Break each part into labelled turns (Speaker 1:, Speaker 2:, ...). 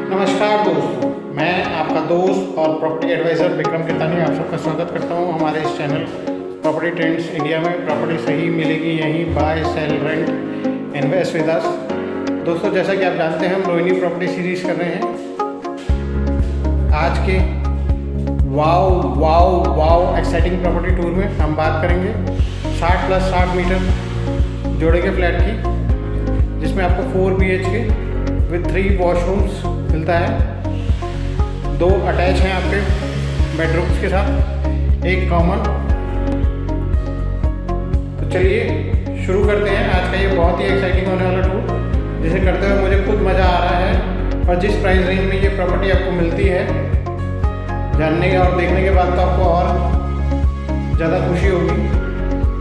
Speaker 1: नमस्कार दोस्तों, मैं आपका दोस्त और प्रॉपर्टी एडवाइज़र विक्रम केतानी आप सबका स्वागत करता हूं हमारे इस चैनल प्रॉपर्टी ट्रेंड्स इंडिया में। प्रॉपर्टी सही मिलेगी यहीं, buy sell rent invest with us. दोस्तों, जैसा कि आप जानते हैं हम रोहिणी प्रॉपर्टी सीरीज़ कर रहे हैं। आज के वाओ एक्साइटिंग प्रॉपर्टी टूर में हम बात करेंगे 60 + 60 मीटर जोड़े के फ्लैट की, जिसमें आपको 4 BHK विद 3 वॉशरूम्स मिलता है। 2 अटैच हैं आपके बेडरूम्स के साथ, एक कॉमन। तो चलिए शुरू करते हैं आज का ये बहुत ही एक्साइटिंग होने वाला टूर, जिसे करते हुए मुझे खुद मज़ा आ रहा है। और जिस प्राइस रेंज में ये प्रॉपर्टी आपको मिलती है, जानने और देखने के बाद तो आपको और ज़्यादा खुशी होगी।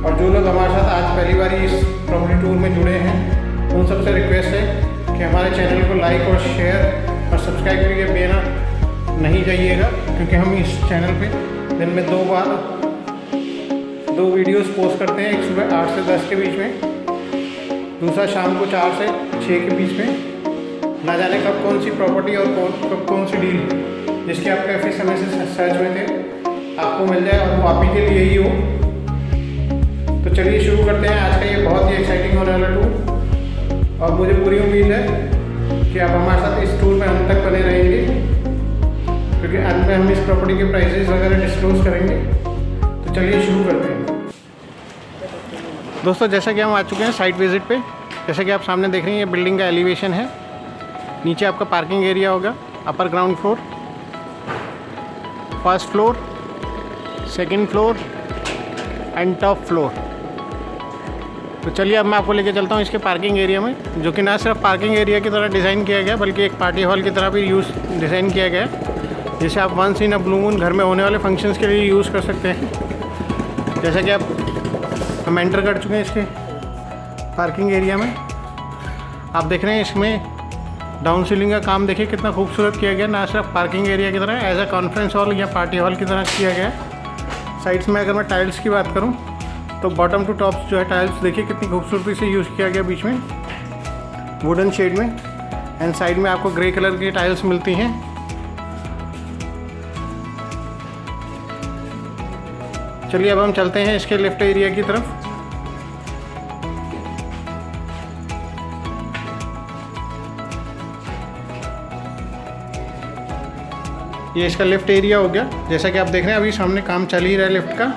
Speaker 1: और जो लोग हमारे साथ आज पहली बार इस प्रॉपर्टी टूर में जुड़े हैं, उन सबसे रिक्वेस्ट है कि हमारे चैनल को लाइक और शेयर और सब्सक्राइब करके बेना नहीं जाइएगा, क्योंकि हम इस चैनल पे दिन में 2 बार 2 वीडियोस पोस्ट करते हैं। एक सुबह 8 से 10 के बीच में, दूसरा शाम को 4 से 6 के बीच में। ना जाने कब कौन सी प्रॉपर्टी और कब कौन सी डील जिसके आप काफ़ी समय से सर्च में थे आपको मिल जाए, और वो आप ही के लिए ही हो। तो चलिए शुरू करते हैं आज का ये बहुत ही एक्साइटिंग होने वाला टूर। और मुझे पूरी उम्मीद है कि आप हमारे साथ इस टूर में अंत तक बने रहेंगे, क्योंकि अंत में हम इस प्रॉपर्टी के प्राइसेस वगैरह डिस्क्लोज करेंगे। तो चलिए शुरू करते हैं। दोस्तों, जैसा कि हम आ चुके हैं साइट विजिट पे। जैसा कि आप सामने देख रहे हैं, ये बिल्डिंग का एलिवेशन है। नीचे आपका पार्किंग एरिया होगा, upper ground floor, first floor, second floor and top floor. तो चलिए अब मैं आपको लेके चलता हूँ इसके पार्किंग एरिया में, जो कि ना सिर्फ पार्किंग एरिया की तरह डिज़ाइन किया गया, बल्कि एक पार्टी हॉल की तरह भी डिज़ाइन किया गया है, जिसे आप once in a blue moon घर में होने वाले फंक्शंस के लिए यूज़ कर सकते हैं। जैसा कि हम एंटर कर चुके हैं इसके पार्किंग एरिया में। आप देख रहे हैं इसमें डाउन सीलिंग का काम देखिए कितना खूबसूरत किया गया, ना सिर्फ पार्किंग एरिया की तरह, एज अ कॉन्फ्रेंस हॉल या पार्टी हॉल की तरह किया गया है। साइड्स में अगर मैं टाइल्स की बात करूँ तो बॉटम टू टॉप जो है टाइल्स देखिए कितनी खूबसूरती से यूज़ किया गया, बीच में वुडन शेड में, एंड साइड में आपको ग्रे कलर की टाइल्स मिलती हैं। चलिए अब हम चलते हैं इसके लिफ्ट एरिया की तरफ। ये इसका लिफ्ट एरिया हो गया। जैसा कि आप देख रहे हैं अभी सामने काम चल ही रहा है लिफ्ट का।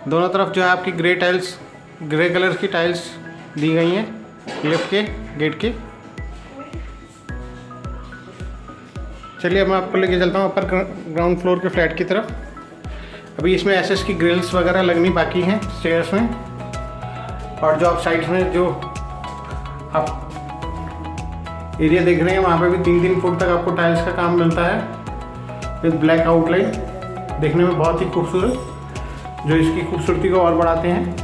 Speaker 1: दोनों तरफ जो है आपकी ग्रे कलर की टाइल्स दी गई हैं लिफ्ट के गेट के। चलिए अब मैं आपको लेके चलता हूँ अपर ग्राउंड फ्लोर के फ्लैट की तरफ। अभी इसमें एसएस की ग्रिल्स वगैरह लगनी बाकी हैं स्टेयर्स में, और जो आप साइड्स में जो आप एरिया देख रहे हैं वहाँ पे भी 3-3 फुट तक आपको टाइल्स का काम मिलता है विद ब्लैक आउटलाइन, देखने में बहुत ही खूबसूरत, जो इसकी खूबसूरती को और बढ़ाते हैं।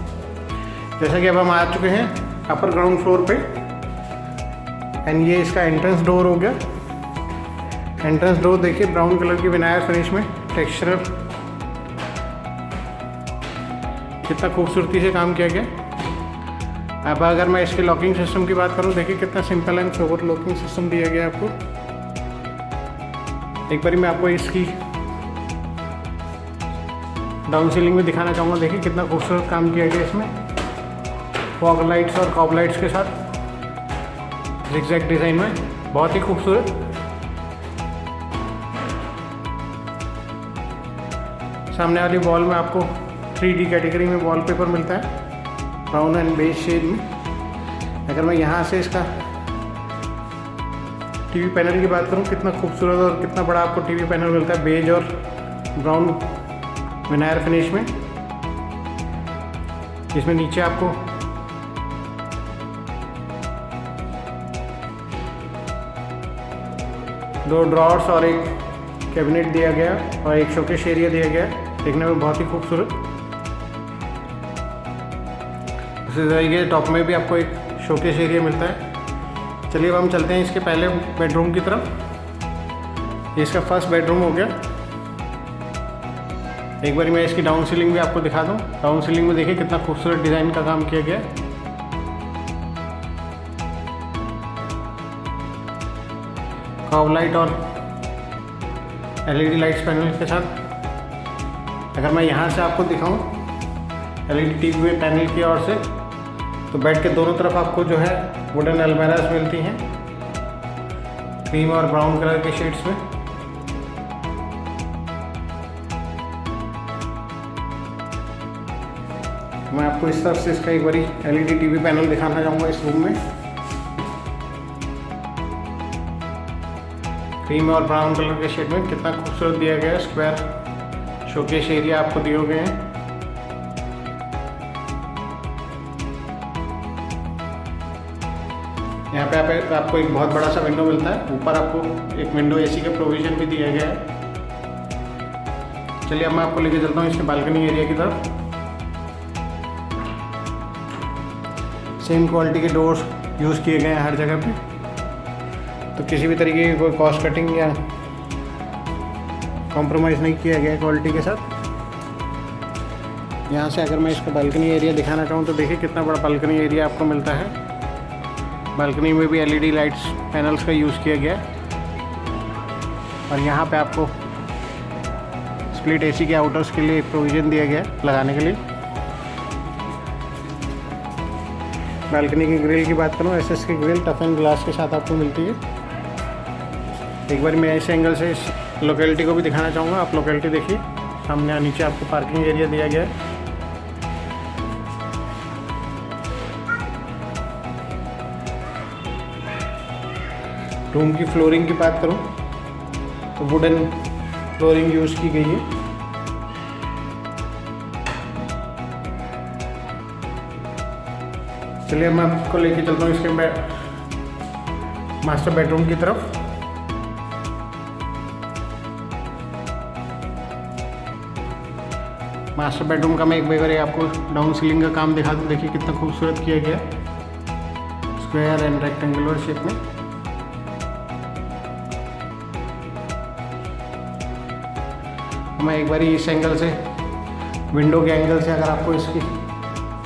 Speaker 1: जैसा कि अब हम आ चुके हैं अपर ग्राउंड फ्लोर पे, एंड ये इसका एंट्रेंस डोर हो गया। एंट्रेंस डोर देखिए ब्राउन कलर की विनायर फिनिश में, टेक्सचरल, कितना खूबसूरती से काम किया गया। अब अगर मैं इसके लॉकिंग सिस्टम की बात करूं, देखिए कितना simple and sober locking system दिया गया आपको। एक बार मैं आपको इसकी डाउन सीलिंग में दिखाना चाहूँगा। देखिए कितना खूबसूरत काम किया गया इसमें, फॉग लाइट्स और कॉब लाइट्स के साथ जिगजैग डिज़ाइन में, बहुत ही खूबसूरत। सामने वाली वॉल में आपको 3D कैटेगरी में वॉलपेपर मिलता है, ब्राउन एंड बेज शेड में। अगर मैं यहाँ से इसका टीवी पैनल की बात करूँ, कितना खूबसूरत और कितना बड़ा आपको टीवी पैनल मिलता है, बेज और ब्राउन विनायर फिनिश में, जिसमें नीचे आपको दो ड्रॉर्स और एक कैबिनेट दिया गया और एक शोकेस एरिया दिया गया, देखने में बहुत ही खूबसूरत। उसी तरीके टॉप में भी आपको एक शोकेस एरिया मिलता है। चलिए अब हम चलते हैं इसके पहले बेडरूम की तरफ। ये इसका फर्स्ट बेडरूम हो गया। एक बार मैं इसकी डाउन सीलिंग भी आपको दिखा दूँ। डाउन सीलिंग में देखिए कितना खूबसूरत डिज़ाइन का काम किया गया है। फॉग लाइट और एलईडी लाइट्स पैनल के साथ। अगर मैं यहाँ से आपको दिखाऊं एलईडी टीवी पैनल की ओर से, तो बेड के दोनों तरफ आपको जो है वुडन अलमारास मिलती हैं, क्रीम और ब्राउन कलर के शेड्स में। मैं आपको इस तरफ से इसका एक बारी एलईडी टीवी पैनल दिखाना चाहूँगा इस रूम में। क्रीम और ब्राउन कलर के शेड में कितना खूबसूरत दिया गया है। स्क्वायर शोकेस एरिया आपको दिए गए हैं। यहाँ पे आपको एक बहुत बड़ा सा विंडो मिलता है। ऊपर आपको एक विंडो एसी का प्रोविजन भी दिया गया है। चलिए अब मैं आपको लेके चलता हूँ इसके बालकनी एरिया की तरफ। सेम क्वालिटी के डोर्स यूज़ किए गए हैं हर जगह पे, तो किसी भी तरीके की कोई कॉस्ट कटिंग या कॉम्प्रोमाइज़ नहीं किया गया है क्वालिटी के साथ। यहाँ से अगर मैं इसका बालकनी एरिया दिखाना चाहूँ तो देखिए कितना बड़ा बालकनी एरिया आपको मिलता है। बालकनी में भी एलईडी लाइट्स पैनल्स का यूज़ किया गया है। और यहाँ पे आपको स्प्लिट एसी के आउटर्स के लिए प्रोविज़न दिया गया है लगाने के लिए। बालकनी की ग्रिल की बात करूँ, एसएस की ग्रिल टफ एंड ग्लास के साथ आपको मिलती है। एक बार मैं इस एंगल से इस लोकेलिटी को भी दिखाना चाहूँगा। आप लोकेलिटी देखिए, सामने नीचे आपको पार्किंग एरिया दिया गया है। रूम की फ्लोरिंग की बात करूँ तो वुडन फ्लोरिंग यूज़ की गई है। चलिए मैं आपको लेके चलता हूँ इसके मास्टर बेडरूम की तरफ। मास्टर बेडरूम का मैं एक बार आपको डाउन सीलिंग का काम दिखा दूँ। देखिए कितना खूबसूरत किया गया है, स्क्वायर एंड रेक्टेंगुलर शेप में। मैं एक बार इस एंगल से, विंडो के एंगल से अगर आपको इसकी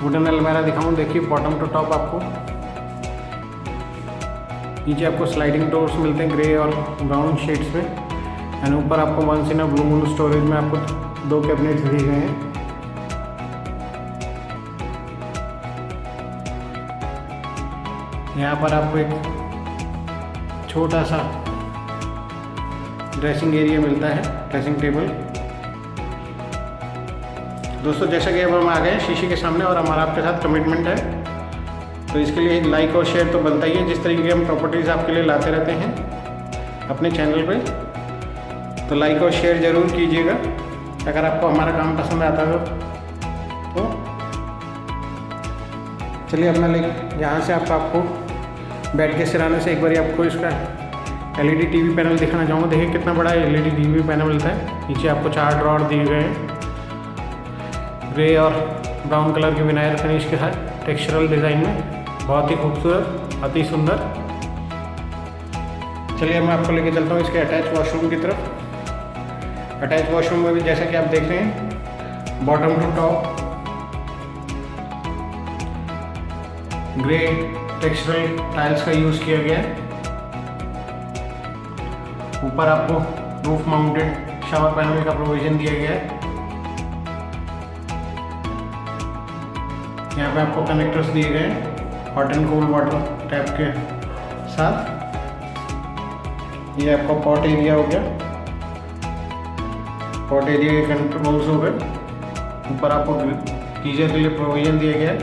Speaker 1: वुडन अलमारा दिखाऊं, देखिए बॉटम टू टॉप आपको नीचे आपको स्लाइडिंग डोर्स मिलते हैं ग्रे और ब्राउन शेड्स में। एंड ऊपर आपको once in a blue moon storage में आपको 2 कैबिनेट्स दिए गए हैं। यहाँ पर आपको एक छोटा सा ड्रेसिंग एरिया मिलता है, ड्रेसिंग टेबल। दोस्तों जैसा कि अब हम आ गए शीशे के सामने और हमारा आपके साथ कमिटमेंट है, तो इसके लिए लाइक और शेयर तो बनता ही है। जिस तरीके की हम प्रॉपर्टीज़ आपके लिए लाते रहते हैं अपने चैनल पे, तो लाइक और शेयर ज़रूर कीजिएगा अगर आपको हमारा काम पसंद आता हो तो। चलिए अब मैं यहाँ से आपको बेड के सिराने से एक बार आपको इसका एलईडी टीवी पैनल दिखाना चाहूँगा। देखिए कितना बड़ा एलईडी टीवी पैनल मिलता है। नीचे आपको 4 ड्रॉर दिए गए हैं, ग्रे और ब्राउन कलर के विनाइल फिनिश के साथ टेक्सचरल डिज़ाइन में, बहुत ही खूबसूरत, अति सुंदर। चलिए मैं आपको लेके चलता हूँ इसके अटैच वॉशरूम की तरफ। अटैच वॉशरूम में भी जैसा कि आप देख रहे हैं, bottom to top grey textural tiles का यूज़ किया गया है। ऊपर आपको रूफ माउंटेड शावर पैनल का प्रोविज़न दिया गया है। यहाँ पे आपको कनेक्टर्स दिए गए हैं hot and cold water tap के साथ। ये आपका पॉट एरिया हो गया, पॉट एरिया के कंट्रोल्स हो गए। ऊपर आपको गीजर के लिए प्रोविजन दिया गया है।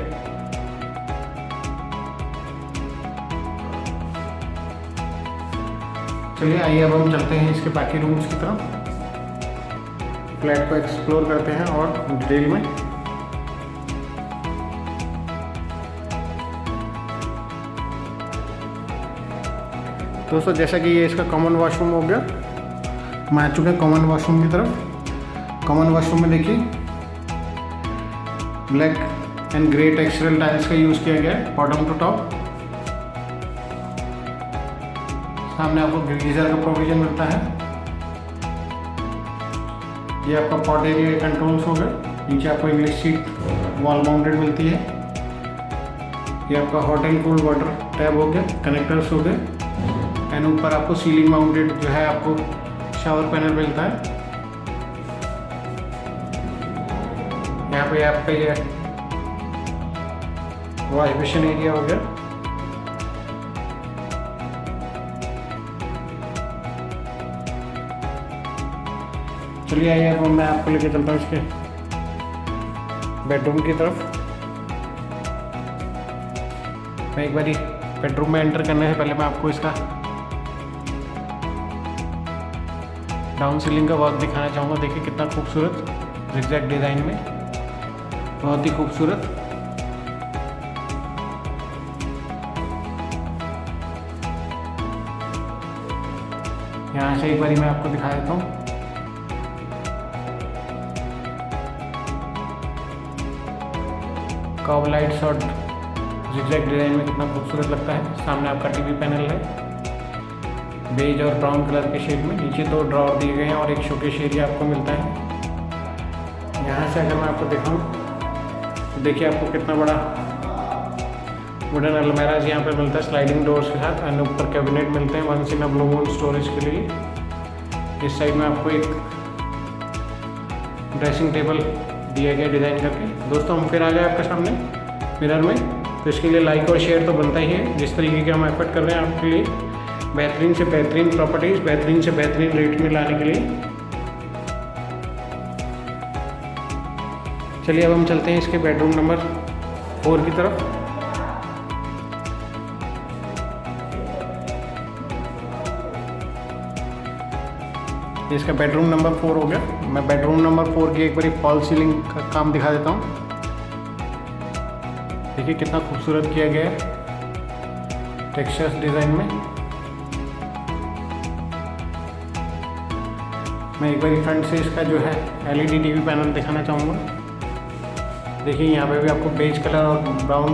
Speaker 1: चलिए आइए अब हम चलते हैं इसके बाकी रूम्स की तरफ, फ्लैट को एक्सप्लोर करते हैं और डिटेल में। दोस्तों जैसा कि ये इसका कॉमन वॉशरूम हो गया, हम आ चुके हैं कॉमन वॉशरूम की तरफ। कॉमन वॉशरूम में देखिए black and grey textural tiles का यूज़ किया गया है बॉटम टू टॉप। सामने आपको गीजर का प्रोविजन मिलता है। ये आपका पॉट एरिया कंट्रोल्स हो गए। नीचे आपको इंग्लिश सीट वॉल माउंटेड मिलती है। ये आपका hot and cold water tab हो गया, कनेक्टर्स हो गए। एंड ऊपर आपको सीलिंग माउंटेड जो है आपको शावर पैनल मिलता है। यहाँ पे आपका ये वॉश बेसिन एरिया हो गया। चलिए आइए अब मैं आपको लेके चलता हूँ इसके बेडरूम की तरफ। मैं एक बारी बेडरूम में एंटर करने से पहले मैं आपको इसका डाउन सीलिंग का वर्क दिखाना चाहूँगा। देखिए कितना खूबसूरत ज़िगज़ैग डिज़ाइन में, बहुत ही खूबसूरत। यहाँ से एक बारी मैं आपको दिखा देता हूँ। कर्व लाइट्स और ज़िगज़ैग डिज़ाइन में कितना खूबसूरत लगता है। सामने आपका टीवी पैनल है बेज और ब्राउन कलर के शेड में। नीचे 2 ड्रॉअर दिए गए हैं और एक शोकेस एरिया आपको मिलता है। यहाँ से अगर मैं आपको दिखाऊँ तो देखिए आपको कितना बड़ा वुडन अलमीराज यहाँ पे मिलता है स्लाइडिंग डोर्स के साथ। एंड ऊपर कैबिनेट मिलते हैं 1 इन ब्लू मून स्टोरेज के लिए। इस साइड में आपको एक ड्रेसिंग टेबल दिया गया डिज़ाइन करके। दोस्तों हम फिर आ गए आपके सामने मिरर में, तो इसके लिए लाइक और शेयर तो बनता ही है। जिस तरीके के हम एफर्ट कर रहे हैं आपके लिए बेहतरीन से बेहतरीन प्रॉपर्टीज़ बेहतरीन से बेहतरीन रेट में लाने के लिए। चलिए अब हम चलते हैं इसके बेडरूम नंबर 4 की तरफ। इसका बेडरूम नंबर 4 हो गया। मैं बेडरूम नंबर 4 की एक बारी फॉल सीलिंग का काम दिखा देता हूँ। देखिए कितना खूबसूरत किया गया है टेक्सचर्स डिज़ाइन में। मैं एक बारी फ्रंट से इसका जो है LED टीवी पैनल दिखाना चाहूँगा। देखिए यहाँ पे भी आपको बेज कलर और ब्राउन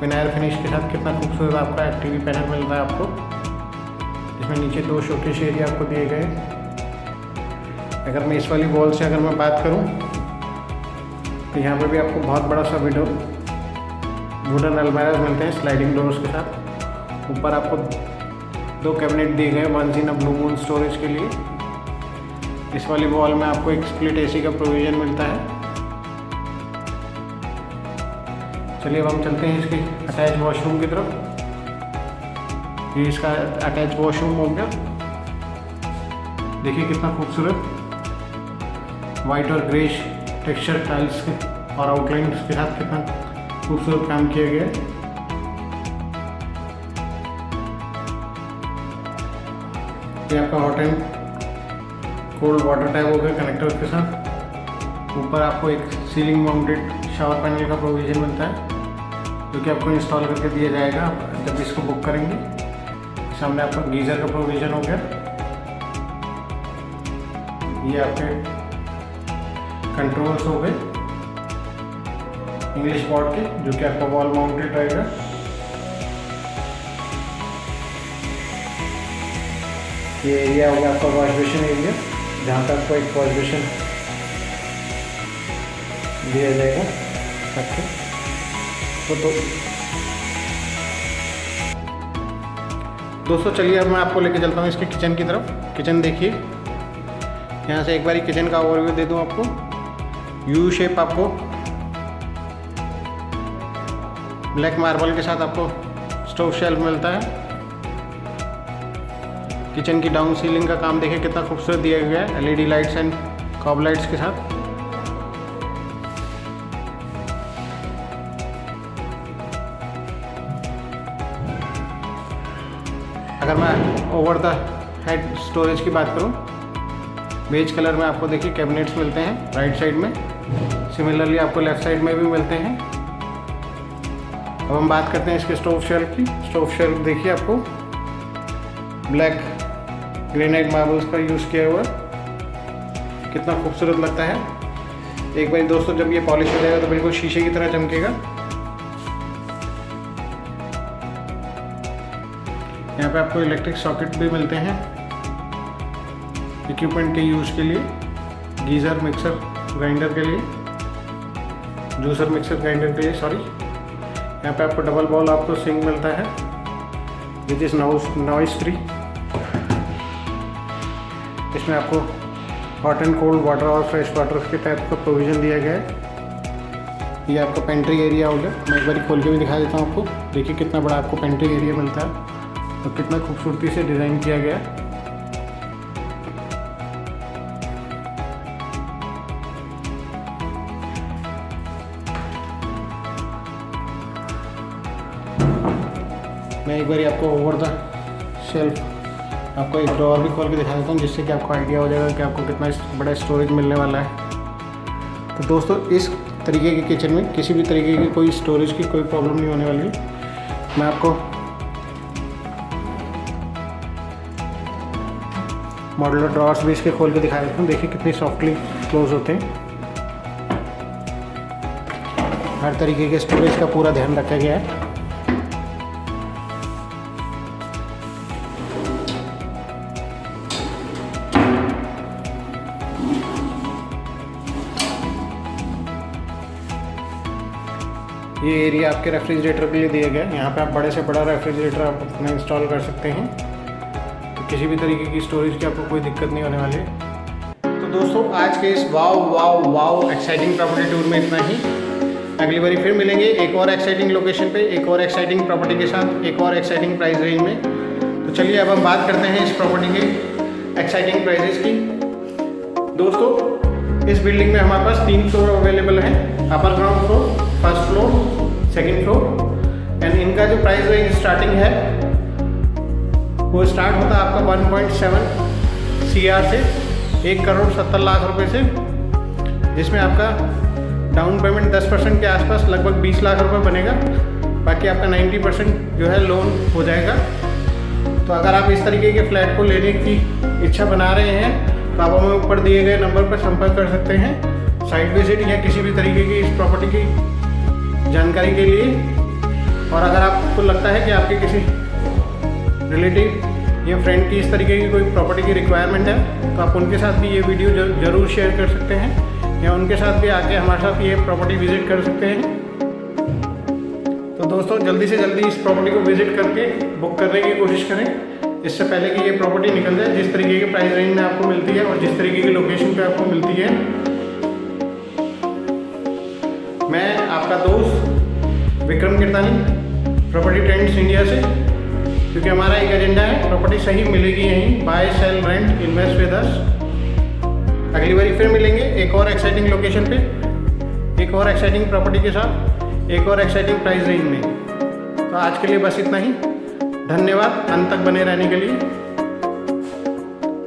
Speaker 1: विनाइल फिनिश के साथ कितना खूबसूरत आपका टीवी पैनल मिल रहा है आपको। इसमें नीचे 2 शोकेस एरिया आपको दिए गए। अगर मैं इस वाली वॉल से अगर मैं बात करूं तो यहाँ पे भी आपको बहुत बड़ा सा विंडो वुडन अलमीराज मिलते हैं स्लाइडिंग डोर्स के साथ। ऊपर आपको 2 कैबिनेट दिए गए 1 इन ब्लू मून स्टोरेज के लिए। इस वाली वॉल में आपको एक स्प्लिट AC का प्रोविज़न मिलता है। चलिए अब हम चलते हैं इसके अटैच वॉशरूम की तरफ। ये इसका अटैच वॉशरूम हो गया। देखिए कितना खूबसूरत वाइट और ग्रे टेक्सचर टाइल्स के और आउटलाइंस के साथ कितना खूबसूरत काम किया गया है। ये आपका hot and cold water tap हो गया कनेक्टर के साथ। ऊपर आपको एक सीलिंग माउंटेड शावर पैनल का प्रोविज़न मिलता है जो कि आपको इंस्टॉल करके दिया जाएगा जब इसको बुक करेंगे। सामने आपका गीज़र का प्रोविज़न हो गया। ये आपके कंट्रोल्स हो गए इंग्लिश बोर्ड के जो कि आपका वॉल माउंटेड रहेगा। ये एरिया होगा आपका वॉश बेसिन एरिया जहाँ पे आपको एक वॉश बेसिन दिया जाएगा रख के। तो दोस्तों चलिए अब मैं आपको लेके चलता हूँ इसके किचन की तरफ। किचन देखिए, यहाँ से एक बारी किचन का ओवरव्यू दे दूँ आपको। यू शेप आपको ब्लैक मार्बल के साथ आपको स्टोव शेल्फ मिलता है। किचन की डाउन सीलिंग का काम देखिए कितना खूबसूरत दिया गया है LED lights and curve lights के साथ। अगर मैं ओवर द हेड स्टोरेज की बात करूं, बेज कलर में आपको देखिए कैबिनेट्स मिलते हैं राइट साइड में। सिमिलरली आपको लेफ्ट साइड में भी मिलते हैं। अब हम बात करते हैं इसके स्टोव शेल्फ की। स्टोव शेल्फ देखिए आपको ब्लैक ग्रेनाइट मार्बल्स का यूज़ किया हुआ कितना खूबसूरत लगता है। एक बार दोस्तों जब ये पॉलिश हो जाएगा तो बिल्कुल शीशे की तरह चमकेगा। यहाँ पे आपको इलेक्ट्रिक सॉकेट भी मिलते हैं इक्विपमेंट के यूज़ के लिए। गीज़र मिक्सर ग्राइंडर के लिए, जूसर मिक्सर ग्राइंडर के लिए सॉरी। यहाँ पे आपको डबल बॉल आपको सिंक मिलता है विच इज़ नॉइस फ्री। इसमें आपको हॉट एंड कोल्ड वाटर और फ्रेश वाटर के टाइप का प्रोविज़न दिया गया है। ये आपका पेंट्री एरिया हो गया। मैं एक बार खोल के भी दिखा देता हूँ आपको। देखिए कितना बड़ा आपको पेंट्री एरिया मिलता है और कितना खूबसूरती से डिज़ाइन किया गया है। मैं एक बार आपको ओवर द शेल्फ आपको एक ड्रॉअर भी खोल के दिखा देता हूँ, जिससे कि आपको आइडिया हो जाएगा कि आपको कितना बड़ा स्टोरेज मिलने वाला है। तो दोस्तों इस तरीके के किचन में किसी भी तरीके की कोई स्टोरेज की कोई प्रॉब्लम नहीं होने वाली। मैं आपको मॉड्यूलर ड्रॉअर्स भी इसके खोल के दिखा देता हूँ। देखिए कितनी सॉफ्टली क्लोज होते हैं। हर तरीके के स्टोरेज का पूरा ध्यान रखा गया है। ये एरिया आपके रेफ्रिजरेटर के लिए दिया गया है। यहाँ पे आप बड़े से बड़ा रेफ्रिजरेटर आप अपना इंस्टॉल कर सकते हैं। तो किसी भी तरीके की स्टोरेज की आपको कोई दिक्कत नहीं होने वाली है। तो दोस्तों आज के इस वाव एक्साइटिंग प्रॉपर्टी टूर में इतना ही। अगली बारी फिर मिलेंगे एक और एक्साइटिंग लोकेशन पे, एक और एक्साइटिंग प्रॉपर्टी के साथ, एक और एक्साइटिंग प्राइस रेंज में। तो चलिए अब हम बात करते हैं इस प्रॉपर्टी के एक्साइटिंग प्राइजेस की। दोस्तों इस बिल्डिंग में हमारे पास 3 फ्लोर अवेलेबल हैं, upper ground floor, first floor, second floor. And इनका जो प्राइस रेंज स्टार्टिंग है वो स्टार्ट होता है आपका 1.7 CR से 1,70,00,000 रुपये से, जिसमें आपका डाउन पेमेंट 10% के आसपास लगभग 20 लाख रुपए बनेगा। बाकी आपका 90% जो है लोन हो जाएगा। तो अगर आप इस तरीके के फ्लैट को लेने की इच्छा बना रहे हैं तो आप हमें ऊपर दिए गए नंबर पर संपर्क कर सकते हैं साइट विजिट या किसी भी तरीके की इस प्रॉपर्टी की जानकारी के लिए। और अगर आपको लगता है कि आपके किसी रिलेटिव या फ्रेंड की इस तरीके की कोई प्रॉपर्टी की रिक्वायरमेंट है तो आप उनके साथ भी ये वीडियो ज़रूर शेयर कर सकते हैं या उनके साथ भी आके हमारे साथ ये प्रॉपर्टी विजिट कर सकते हैं। तो दोस्तों जल्दी से जल्दी इस प्रॉपर्टी को विजिट करके बुक करने की कोशिश करें, इससे पहले कि ये प्रॉपर्टी निकल जाए जिस तरीके के प्राइस रेंज में आपको मिलती है और जिस तरीके की लोकेशन पे आपको मिलती है। मैं आपका दोस्त विक्रम कीर्तानी, प्रॉपर्टी ट्रेंड्स इंडिया से, क्योंकि हमारा एक एजेंडा है प्रॉपर्टी सही मिलेगी यहीं, buy sell rent invest with us. अगली बारी फिर मिलेंगे एक और एक्साइटिंग लोकेशन पे, एक और एक्साइटिंग प्रॉपर्टी के साथ, एक और एक्साइटिंग प्राइस रेंज में। तो आज के लिए बस इतना ही। धन्यवाद अंत तक बने रहने के लिए।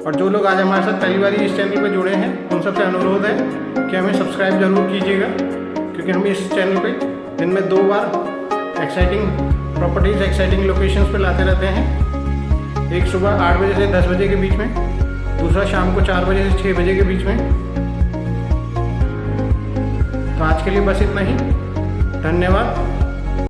Speaker 1: और जो लोग आज हमारे साथ पहली बार इस चैनल पे जुड़े हैं उन सबसे अनुरोध है कि हमें सब्सक्राइब जरूर कीजिएगा, क्योंकि हम इस चैनल पे दिन में 2 बार एक्साइटिंग प्रॉपर्टीज़ एक्साइटिंग लोकेशंस पे लाते रहते हैं। एक सुबह 8 बजे से 10 बजे के बीच में, दूसरा शाम को 4 बजे से 6 बजे के बीच में। तो आज के लिए बस इतना ही। धन्यवाद।